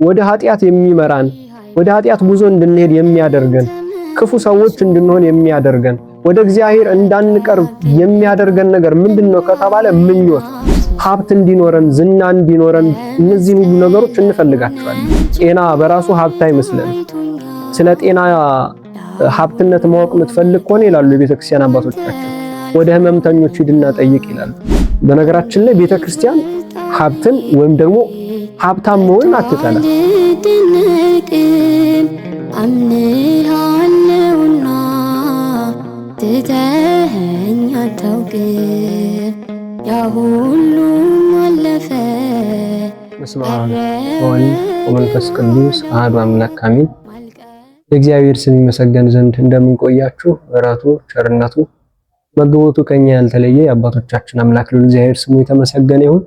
ወደ ኃጢአት የሚመራን ወደ ኃጢአት ጉዞ እንድንሄድ የሚያደርገን ክፉ ሰዎች እንድንሆን የሚያደርገን ወደ እግዚአብሔር እንዳንቀርብ የሚያደርገን ነገር ምንድነው ከተባለ ምኞት፣ ሀብት እንዲኖረን፣ ዝና እንዲኖረን፣ እነዚህ ሁሉ ነገሮች እንፈልጋቸዋለን። ጤና በራሱ ሀብት አይመስልም። ስለ ጤና ሀብትነት ማወቅ የምትፈልግ ከሆነ ይላሉ የቤተክርስቲያን አባቶቻችን ወደ ህመምተኞች ሂድና ጠይቅ ይላሉ። በነገራችን ላይ ቤተክርስቲያን ሀብትን ወይም ደግሞ ሀብታም መሆንን አትጠላም። አምንሃለሁና ትተኸኝ አታውቅም፣ ያ ሁሉ አለፈ። በስመ አብ ወወልድ ወመንፈስ ቅዱስ አሐዱ አምላክ አሜን። የእግዚአብሔር ስም ይመሰገን ዘንድ እንደምን ቆያችሁ? ምሕረቱ ቸርነቱ መግቦቱ ከኛ ያልተለየ የአባቶቻችን አምላክ ለእግዚአብሔር ስሙ የተመሰገነ ይሁን።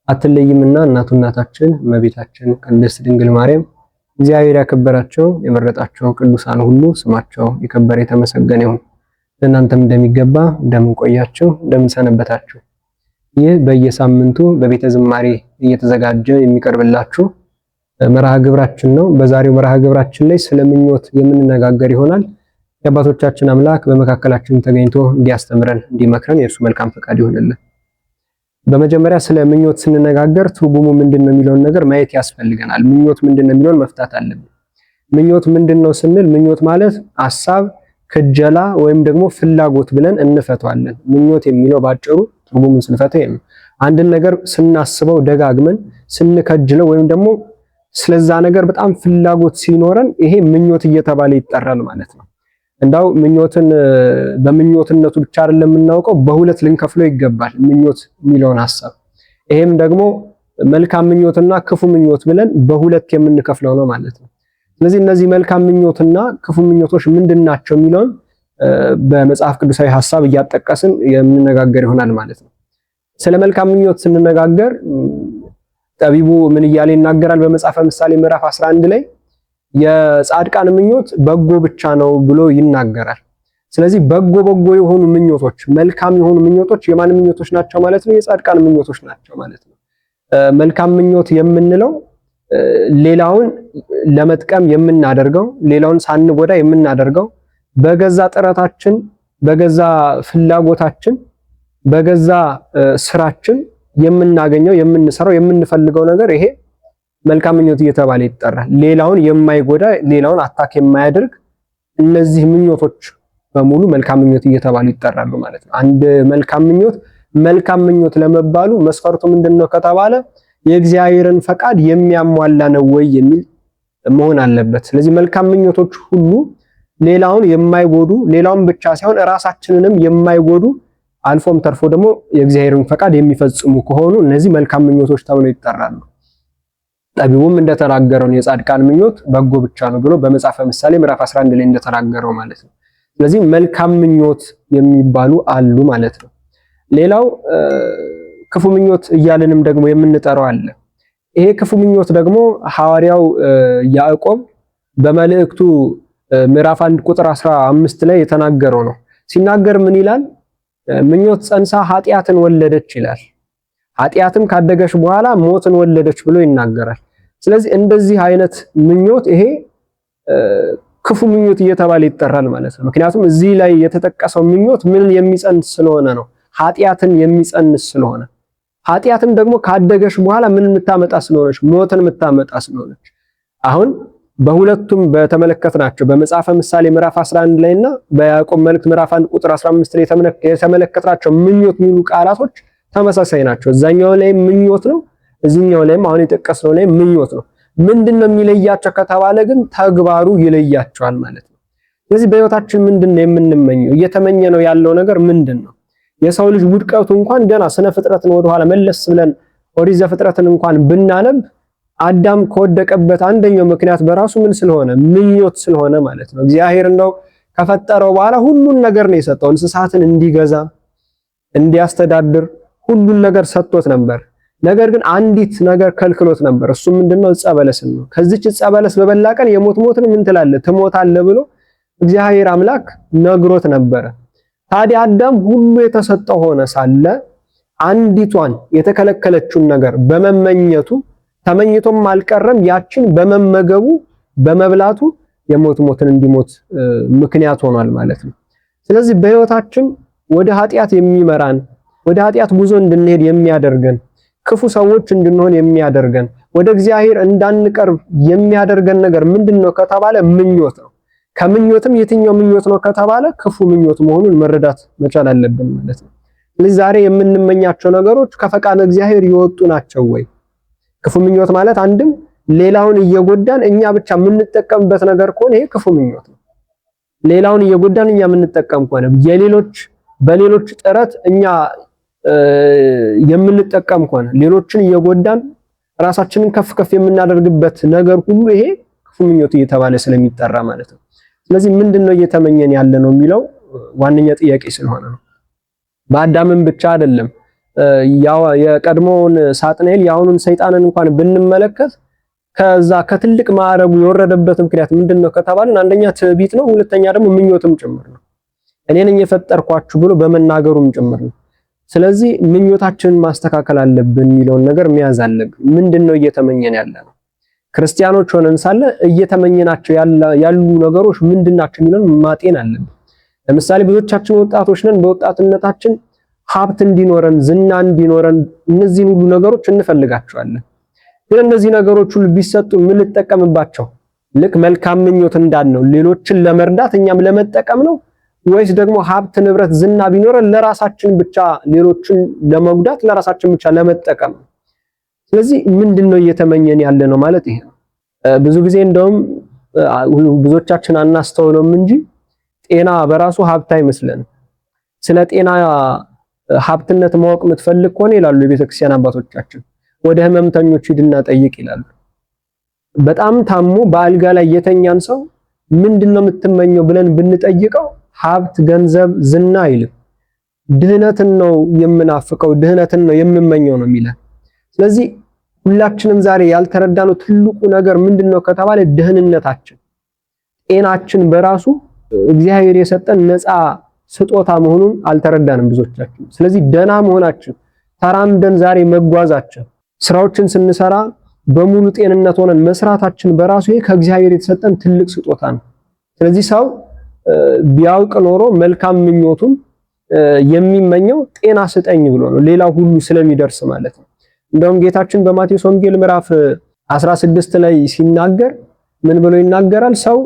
አትለይምና እናታችን እመቤታችን ቅድስት ድንግል ማርያም እግዚአብሔር ያከበራቸው የመረጣቸው ቅዱሳን ሁሉ ስማቸው የከበረ የተመሰገነ ይሁን። ለእናንተም እንደሚገባ እንደምን ቆያችሁ? እንደምን ሰነበታችሁ? ይህ በየሳምንቱ በቤተ ዝማሬ እየተዘጋጀ የሚቀርብላችሁ መርሃ ግብራችን ነው። በዛሬው መርሃ ግብራችን ላይ ስለ ምኞት የምንነጋገር ይሆናል። የአባቶቻችን አምላክ በመካከላችን ተገኝቶ እንዲያስተምረን እንዲመክረን የእርሱ መልካም ፈቃድ ይሆንልን። በመጀመሪያ ስለ ምኞት ስንነጋገር ትርጉሙ ምንድነው የሚለውን ነገር ማየት ያስፈልገናል። ምኞት ምንድነው የሚለውን መፍታት አለብን። ምኞት ምንድነው ስንል ምኞት ማለት ሐሳብ፣ ክጀላ ወይም ደግሞ ፍላጎት ብለን እንፈታዋለን። ምኞት የሚለው ባጭሩ ትርጉሙን ስንፈታ ነው አንድን ነገር ስናስበው ደጋግመን ስንከጅለው ወይም ደግሞ ስለዛ ነገር በጣም ፍላጎት ሲኖረን ይሄ ምኞት እየተባለ ይጠራል ማለት ነው። እንዳው ምኞትን በምኞትነቱ ብቻ አይደለም የምናውቀው፣ በሁለት ልንከፍለው ይገባል ምኞት የሚለውን ሐሳብ። ይሄም ደግሞ መልካም ምኞትና ክፉ ምኞት ብለን በሁለት የምንከፍለው ነው ማለት ነው። ስለዚህ እነዚህ መልካም ምኞትና ክፉ ምኞቶች ምንድናቸው የሚለውን በመጽሐፍ ቅዱሳዊ ሐሳብ እያጠቀስን የምንነጋገር ይሆናል ማለት ነው። ስለ መልካም ምኞት ስንነጋገር ጠቢቡ ምን እያለ ይናገራል? በመጽሐፈ ምሳሌ ምዕራፍ 11 ላይ የጻድቃን ምኞት በጎ ብቻ ነው ብሎ ይናገራል። ስለዚህ በጎ የሆኑ ምኞቶች፣ መልካም የሆኑ ምኞቶች የማን ምኞቶች ናቸው ማለት ነው? የጻድቃን ምኞቶች ናቸው ማለት ነው። መልካም ምኞት የምንለው ሌላውን ለመጥቀም የምናደርገው፣ ሌላውን ሳንጎዳ የምናደርገው፣ በገዛ ጥረታችን፣ በገዛ ፍላጎታችን፣ በገዛ ስራችን የምናገኘው፣ የምንሰራው፣ የምንፈልገው ነገር ይሄ መልካም ምኞት እየተባለ ይጠራል። ሌላውን የማይጎዳ፣ ሌላውን አታክ የማያደርግ እነዚህ ምኞቶች በሙሉ መልካም ምኞት እየተባሉ ይጠራሉ ማለት ነው። አንድ መልካም ምኞት ለመባሉ መስፈርቱ ምንድነው ከተባለ የእግዚአብሔርን ፈቃድ የሚያሟላ ነው ወይ የሚል መሆን አለበት። ስለዚህ መልካም ምኞቶች ሁሉ ሌላውን የማይጎዱ፣ ሌላውን ብቻ ሳይሆን ራሳችንንም የማይጎዱ አልፎም ተርፎ ደግሞ የእግዚአብሔርን ፈቃድ የሚፈጽሙ ከሆኑ እነዚህ መልካም ምኞቶች ተብለው ይጠራሉ። ጠቢቡም እንደተናገረው የጻድቃን ምኞት በጎ ብቻ ነው ብሎ በመጽሐፈ ምሳሌ ምዕራፍ 11 ላይ እንደተናገረው ማለት ነው። ስለዚህ መልካም ምኞት የሚባሉ አሉ ማለት ነው። ሌላው ክፉ ምኞት እያልንም ደግሞ የምንጠራው አለ። ይሄ ክፉ ምኞት ደግሞ ሐዋርያው ያዕቆብ በመልእክቱ ምዕራፍ 1 ቁጥር 15 ላይ የተናገረው ነው። ሲናገር ምን ይላል? ምኞት ጸንሳ ኃጢአትን ወለደች ይላል። ኃጢአትም ካደገች በኋላ ሞትን ወለደች ብሎ ይናገራል። ስለዚህ እንደዚህ አይነት ምኞት ይሄ ክፉ ምኞት እየተባለ ይጠራል ማለት ነው። ምክንያቱም እዚህ ላይ የተጠቀሰው ምኞት ምን የሚጸንስ ስለሆነ ነው? ኃጢአትን የሚጸንስ ስለሆነ፣ ኃጢአትም ደግሞ ካደገች በኋላ ምን የምታመጣ ስለሆነች? ሞትን የምታመጣ ስለሆነች አሁን በሁለቱም በተመለከትናቸው በመጽሐፈ ምሳሌ ምዕራፍ 11 ላይ እና በያዕቆብ መልእክት ምዕራፍ 1 ቁጥር 15 ላይ የተመለከትናቸው ምኞት የሚሉ ቃላቶች ተመሳሳይ ናቸው። እዛኛው ላይ ምኞት ነው፣ እዚህኛው ላይም አሁን የጠቀስነው ላይ ምኞት ነው። ምንድነው የሚለያቸው ከተባለ ግን ተግባሩ ይለያቸዋል ማለት ነው። ስለዚህ በህይወታችን ምንድነው የምንመኘው? እየተመኘነው ያለው ነገር ምንድነው? የሰው ልጅ ውድቀቱ እንኳን ገና ስነ ፍጥረትን ወደኋላ መለስ ብለን ኦሪት ዘፍጥረትን እንኳን ብናነብ አዳም ከወደቀበት አንደኛው ምክንያት በራሱ ምን ስለሆነ? ምኞት ስለሆነ ማለት ነው። እግዚአብሔር እንደው ከፈጠረው በኋላ ሁሉን ነገር ነው የሰጠው። እንስሳትን እንዲገዛ እንዲያስተዳድር ሁሉን ነገር ሰጥቶት ነበር። ነገር ግን አንዲት ነገር ከልክሎት ነበር። እሱ ምንድነው? ዕፀ በለስን ነው። ከዚች ዕፀ በለስ በበላ ቀን ሞትን ምን ትላለህ? ትሞታለህ ብሎ እግዚአብሔር አምላክ ነግሮት ነበር። ታዲያ አዳም ሁሉ የተሰጠው ሆነ ሳለ አንዲቷን የተከለከለችውን ነገር በመመኘቱ ተመኝቶም አልቀረም ያችን በመመገቡ በመብላቱ የሞት ሞትን እንዲሞት ምክንያት ሆኗል ማለት ነው። ስለዚህ በህይወታችን ወደ ኃጢአት የሚመራን ወደ ኃጢአት ጉዞ እንድንሄድ የሚያደርገን ክፉ ሰዎች እንድንሆን የሚያደርገን ወደ እግዚአብሔር እንዳንቀርብ የሚያደርገን ነገር ምንድነው ከተባለ ምኞት ነው። ከምኞትም የትኛው ምኞት ነው ከተባለ ክፉ ምኞት መሆኑን መረዳት መቻል አለብን ማለት ነው። ስለዚህ ዛሬ የምንመኛቸው ነገሮች ከፈቃደ እግዚአብሔር የወጡ ናቸው ወይ? ክፉ ምኞት ማለት አንድም ሌላውን እየጎዳን እኛ ብቻ የምንጠቀምበት ነገር ከሆነ ይሄ ክፉ ምኞት ነው። ሌላውን እየጎዳን እኛ የምንጠቀም ከሆነ በሌሎች ጥረት እኛ የምንጠቀም ከሆነ ሌሎችን እየጎዳን ራሳችንን ከፍ የምናደርግበት ነገር ሁሉ ይሄ ክፉ ምኞት እየተባለ ስለሚጠራ ማለት ነው። ስለዚህ ምንድነው እየተመኘን ያለ ነው የሚለው ዋነኛ ጥያቄ ስለሆነ ነው። በአዳምን ብቻ አይደለም የቀድሞውን ሳጥናኤል ያሁኑን ሰይጣንን እንኳን ብንመለከት ከዛ ከትልቅ ማዕረጉ የወረደበት ምክንያት ምንድነው ከተባለን አንደኛ ትዕቢት ነው፣ ሁለተኛ ደግሞ ምኞትም ጭምር ነው። እኔ ነኝ የፈጠርኳችሁ ብሎ በመናገሩም ጭምር ነው። ስለዚህ ምኞታችንን ማስተካከል አለብን የሚለውን ነገር መያዝ አለብን። ምንድነው እየተመኘን ያለ ነው? ክርስቲያኖች ሆነን ሳለ እየተመኘናቸው ያሉ ነገሮች ምንድናቸው የሚለውን ማጤን አለብን። ለምሳሌ ብዙዎቻችን ወጣቶች ነን። በወጣትነታችን ሀብት እንዲኖረን፣ ዝና እንዲኖረን እነዚህን ሁሉ ነገሮች እንፈልጋቸዋለን። ግን እነዚህ ነገሮች ሁሉ ቢሰጡ የምንጠቀምባቸው ልክ መልካም ምኞት እንዳልነው ሌሎችን ለመርዳት እኛም ለመጠቀም ነው ወይስ ደግሞ ሀብት ንብረት ዝና ቢኖረን ለራሳችን ብቻ ሌሎችን ለመጉዳት ለራሳችን ብቻ ለመጠቀም? ስለዚህ ምንድነው እየተመኘን ያለ ነው ማለት ይሄ ነው። ብዙ ጊዜ እንደውም ብዙዎቻችን አናስተውለውም እንጂ ጤና በራሱ ሀብት አይመስለንም። ስለ ጤና ሀብትነት ማወቅ የምትፈልግ ከሆነ ይላሉ የቤተክርስቲያን አባቶቻችን ወደ ህመምተኞች ሂድና ጠይቅ ይላሉ። በጣም ታሞ በአልጋ ላይ የተኛን ሰው ምንድነው የምትመኘው ብለን ብንጠይቀው ሀብት፣ ገንዘብ፣ ዝና አይልም። ድህነትን ነው የምናፍቀው፣ ድህነትን ነው የምመኘው ነው የሚለን። ስለዚህ ሁላችንም ዛሬ ያልተረዳነው ትልቁ ነገር ምንድነው ከተባለ ደህንነታችን፣ ጤናችን በራሱ እግዚአብሔር የሰጠን ነፃ ስጦታ መሆኑን አልተረዳንም ብዙዎቻችን። ስለዚህ ደህና መሆናችን፣ ተራምደን ዛሬ መጓዛችን፣ ስራዎችን ስንሰራ በሙሉ ጤንነት ሆነን መስራታችን በራሱ ይሄ ከእግዚአብሔር የተሰጠን ትልቅ ስጦታ ነው። ስለዚህ ሰው ቢያውቅ ኖሮ መልካም ምኞቱን የሚመኘው ጤና ስጠኝ ብሎ ነው፣ ሌላው ሁሉ ስለሚደርስ ማለት ነው። እንደውም ጌታችን በማቴዎስ ወንጌል ምዕራፍ 16 ላይ ሲናገር ምን ብሎ ይናገራል? ሰው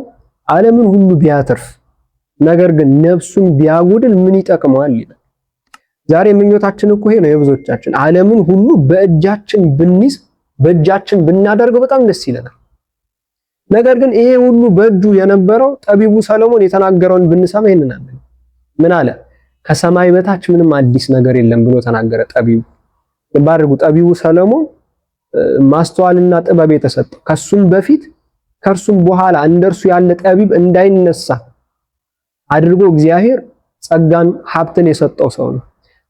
ዓለምን ሁሉ ቢያተርፍ ነገር ግን ነፍሱን ቢያጎድል ምን ይጠቅመዋል ይላል። ዛሬ ምኞታችን እኮ ይሄ ነው የብዙዎቻችን። ዓለምን ሁሉ በእጃችን ብንይዝ በእጃችን ብናደርገው በጣም ደስ ይለናል። ነገር ግን ይሄ ሁሉ በእጁ የነበረው ጠቢቡ ሰለሞን የተናገረውን ብንሰማ ይሄንን አለ። ምን አለ? ከሰማይ በታች ምንም አዲስ ነገር የለም ብሎ ተናገረ ጠቢቡ። ባርጉ ጠቢቡ ሰለሞን ማስተዋልና ጥበብ የተሰጠው ከሱም በፊት ከርሱም በኋላ እንደርሱ ያለ ጠቢብ እንዳይነሳ አድርጎ እግዚአብሔር ጸጋን ሀብትን የሰጠው ሰው ነው።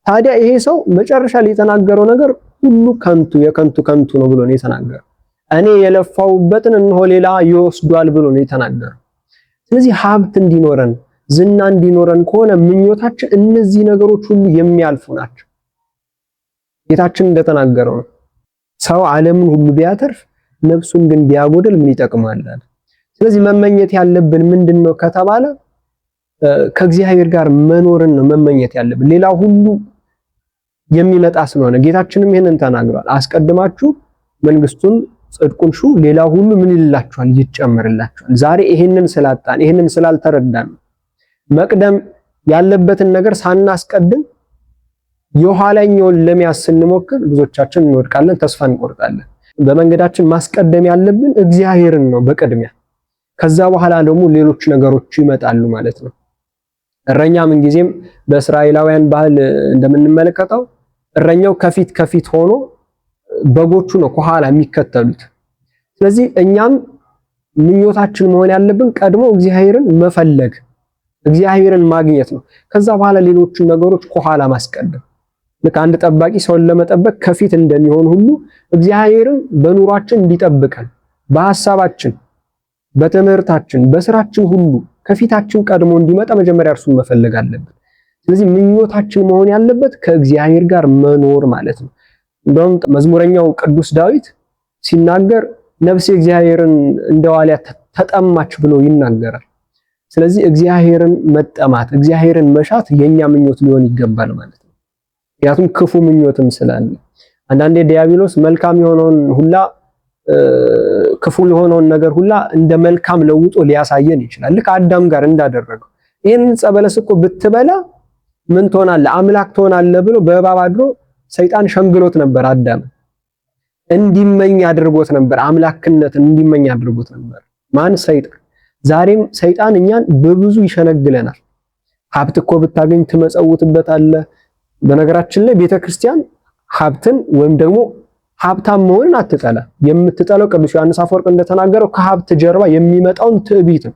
ታዲያ ይሄ ሰው መጨረሻ ላይ የተናገረው ነገር ሁሉ ከንቱ የከንቱ ነው ብሎ ነው የተናገረው። እኔ የለፋውበትን እነሆ ሌላ ይወስዷል ብሎ ነው የተናገረው። ስለዚህ ሀብት እንዲኖረን ዝና እንዲኖረን ከሆነ ምኞታችን እነዚህ ነገሮች ሁሉ የሚያልፉ ናቸው። ጌታችን እንደተናገረው ነው ሰው ዓለምን ሁሉ ቢያተርፍ ነፍሱን ግን ቢያጎድል ምን ይጠቅማል? ስለዚህ መመኘት ያለብን ምንድነው ከተባለ ከእግዚአብሔር ጋር መኖርን ነው መመኘት ያለብን። ሌላ ሁሉ የሚመጣ ስለሆነ ጌታችንም ይሄንን ተናግሯል። አስቀድማችሁ መንግስቱን ጽድቁን ሹ ሌላ ሁሉ ምን ይላችኋል? ይጨመርላችኋል። ዛሬ ይሄንን ስላጣን ይሄንን ስላልተረዳን መቅደም ያለበትን ነገር ሳናስቀድም የኋላኛውን ለመያዝ ስንሞክር ብዙዎቻችን እንወድቃለን፣ ተስፋ እንቆርጣለን። በመንገዳችን ማስቀደም ያለብን እግዚአብሔርን ነው በቅድሚያ። ከዛ በኋላ ደግሞ ሌሎች ነገሮች ይመጣሉ ማለት ነው። እረኛ ምን ጊዜም በእስራኤላውያን ባህል እንደምንመለከተው እረኛው ከፊት ሆኖ በጎቹ ነው ከኋላ የሚከተሉት። ስለዚህ እኛም ምኞታችን መሆን ያለብን ቀድሞ እግዚአብሔርን መፈለግ፣ እግዚአብሔርን ማግኘት ነው። ከዛ በኋላ ሌሎችን ነገሮች ከኋላ ማስቀደም። ልክ አንድ ጠባቂ ሰውን ለመጠበቅ ከፊት እንደሚሆን ሁሉ እግዚአብሔርን በኑሯችን እንዲጠብቀን በሐሳባችን፣ በትምህርታችን፣ በስራችን ሁሉ ከፊታችን ቀድሞ እንዲመጣ መጀመሪያ እርሱን መፈለግ አለብን። ስለዚህ ምኞታችን መሆን ያለበት ከእግዚአብሔር ጋር መኖር ማለት ነው። እንደውም መዝሙረኛው ቅዱስ ዳዊት ሲናገር ነፍሴ እግዚአብሔርን እንደዋሊያ ተጠማች ብሎ ይናገራል። ስለዚህ እግዚአብሔርን መጠማት እግዚአብሔርን መሻት የኛ ምኞት ሊሆን ይገባል ማለት ነው። ምክንያቱም ክፉ ምኞትም ስላለ አንዳንዴ ዲያብሎስ መልካም የሆነውን ሁላ ክፉ የሆነውን ነገር ሁላ እንደ መልካም ለውጦ ሊያሳየን ይችላል። ልክ አዳም ጋር እንዳደረገው ይሄንን ዕፀ በለስ እኮ ብትበላ ምን ትሆናለህ አምላክ ትሆናለህ ብሎ በእባብ አድሮ ሰይጣን ሸንግሎት ነበር። አዳም እንዲመኝ አድርጎት ነበር፣ አምላክነትን እንዲመኝ አድርጎት ነበር። ማን? ሰይጣን። ዛሬም ሰይጣን እኛን በብዙ ይሸነግለናል። ሀብት እኮ ብታገኝ ትመጸውትበታለህ። በነገራችን ላይ ቤተክርስቲያን ሀብትን ወይም ደግሞ ሀብታም መሆንን አትጠላ። የምትጠላው ቅዱስ ዮሐንስ አፈወርቅ እንደተናገረው ከሀብት ጀርባ የሚመጣውን ትዕቢት ነው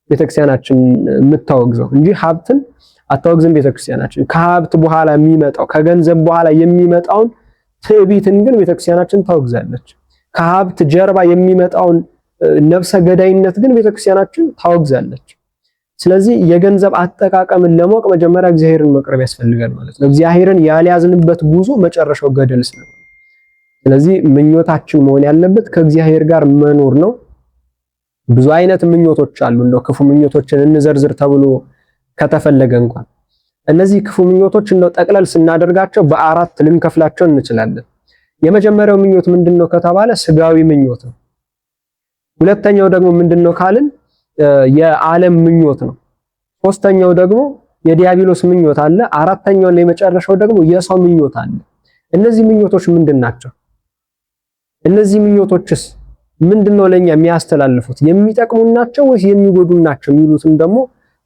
ቤተክርስቲያናችን የምታወግዘው እንጂ ሀብትን አታወግዝም ቤተክርስቲያናችን። ከሀብት በኋላ የሚመጣው ከገንዘብ በኋላ የሚመጣውን ትዕቢትን ግን ቤተክርስቲያናችን ታወግዛለች። ከሀብት ጀርባ የሚመጣውን ነፍሰ ገዳይነት ግን ቤተክርስቲያናችን ታወግዛለች። ስለዚህ የገንዘብ አጠቃቀምን ለማወቅ መጀመሪያ እግዚአብሔርን መቅረብ ያስፈልጋል ማለት ነው። እግዚአብሔርን ያልያዝንበት ጉዞ መጨረሻው ገደል ስለሆነ፣ ስለዚህ ምኞታችን መሆን ያለበት ከእግዚአብሔር ጋር መኖር ነው። ብዙ አይነት ምኞቶች አሉ። እንደው ክፉ ምኞቶችን እንዘርዝር ተብሎ ከተፈለገ እንኳን እነዚህ ክፉ ምኞቶች እንደው ጠቅለል ስናደርጋቸው በአራት ልንከፍላቸው እንችላለን። የመጀመሪያው ምኞት ምንድነው ከተባለ ስጋዊ ምኞት ነው። ሁለተኛው ደግሞ ምንድነው ካልን የዓለም ምኞት ነው። ሶስተኛው ደግሞ የዲያብሎስ ምኞት አለ። አራተኛውና የመጨረሻው ደግሞ የሰው ምኞት አለ። እነዚህ ምኞቶች ምንድናቸው? እነዚህ ምኞቶችስ ምንድነው ለኛ የሚያስተላልፉት? የሚጠቅሙን ናቸው ወይስ የሚጎዱን ናቸው የሚሉትም ደግሞ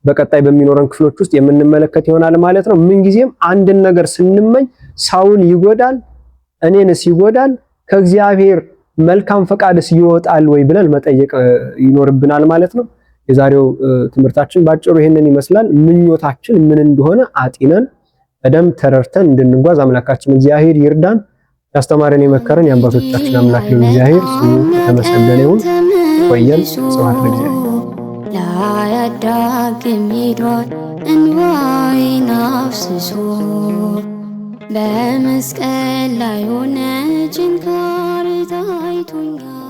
በቀጣይ በሚኖረን ክፍሎች ውስጥ የምንመለከት ይሆናል ማለት ነው። ምንጊዜም አንድን ነገር ስንመኝ ሰውን ይጎዳል፣ እኔንስ ይጎዳል፣ ከእግዚአብሔር መልካም ፈቃድስ ይወጣል ወይ ብለን መጠየቅ ይኖርብናል ማለት ነው። የዛሬው ትምህርታችን ባጭሩ ይሄንን ይመስላል። ምኞታችን ምን እንደሆነ አጢነን በደንብ ተረድተን እንድንጓዝ አምላካችን እግዚአብሔር ይርዳን። ያስተማረን የመከረን የአባቶቻችን አምላክ እግዚአብሔር ስሙ የተመሰገነ ይሁን። ቆየን። ስብሐት ለእግዚአብሔር። ላያዳግም ሄዷል እንባዬን አፍስሶ በመስቀል ላይ ሆነ ችንካር ታይቶኛል።